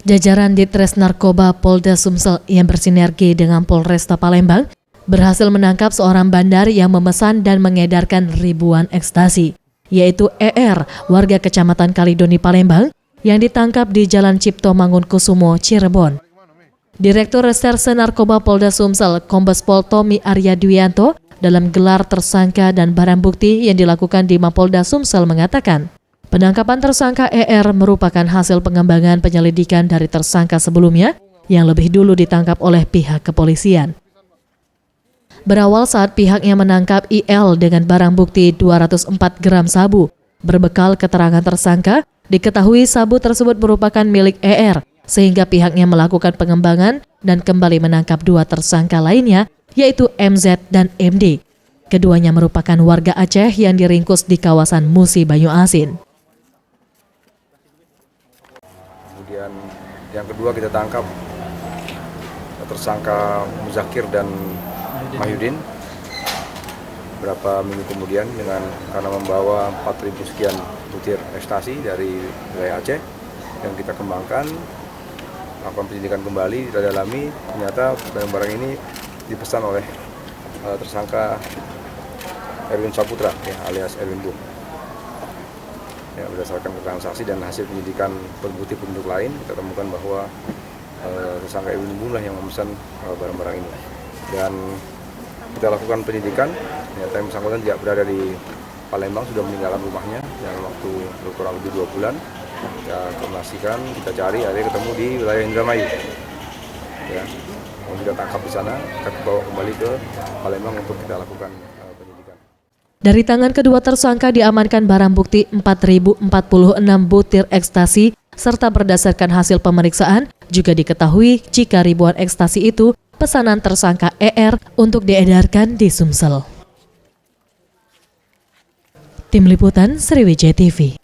Jajaran Ditres Narkoba Polda Sumsel yang bersinergi dengan Polresta Palembang berhasil menangkap seorang bandar yang memesan dan mengedarkan ribuan ekstasi, yaitu ER, warga Kecamatan Kalidoni, Palembang, yang ditangkap di Jalan Cipto Mangunkusumo, Cirebon. Direktur Reserse Narkoba Polda Sumsel, Kombes Pol Tommy Arya Dwianto, dalam gelar tersangka dan barang bukti yang dilakukan di Mapolda Sumsel mengatakan, penangkapan tersangka ER merupakan hasil pengembangan penyelidikan dari tersangka sebelumnya yang lebih dulu ditangkap oleh pihak kepolisian. Berawal saat pihaknya menangkap IL dengan barang bukti 204 gram sabu. Berbekal keterangan tersangka, diketahui sabu tersebut merupakan milik ER, sehingga pihaknya melakukan pengembangan dan kembali menangkap dua tersangka lainnya, yaitu MZ dan MD. Keduanya merupakan warga Aceh yang diringkus di kawasan Musi Banyu Asin. Kemudian yang kedua kita tangkap tersangka Muzakir dan Mahyudin beberapa minggu kemudian karena membawa 4.000 sekian butir ekstasi dari wilayah Aceh yang kita kembangkan, melakukan penyelidikan kembali, kita dalami, ternyata barang-barang ini dipesan oleh tersangka Erwin Saputra, alias Erwin Bum. Ya, berdasarkan keterangan saksi dan hasil penyidikan bukti penduduk lain, kita temukan bahwa tersangka Erwin Bum lah yang memesan barang-barang ini. Dan kita lakukan penyidikan, ternyata yang bersangkutan tidak berada di Palembang, sudah meninggalkan rumahnya dalam waktu kurang lebih 2 bulan. Kita koordinasikan, kita cari, akhirnya ketemu di wilayah Indramayu. Ya, kita tangkap di sana, kita bawa kembali ke Palembang untuk kita lakukan penyidikan. Dari tangan kedua tersangka diamankan barang bukti 4.046 butir ekstasi, serta berdasarkan hasil pemeriksaan juga diketahui jika ribuan ekstasi itu pesanan tersangka ER untuk diedarkan di Sumsel. Tim Liputan Sriwijaya TV.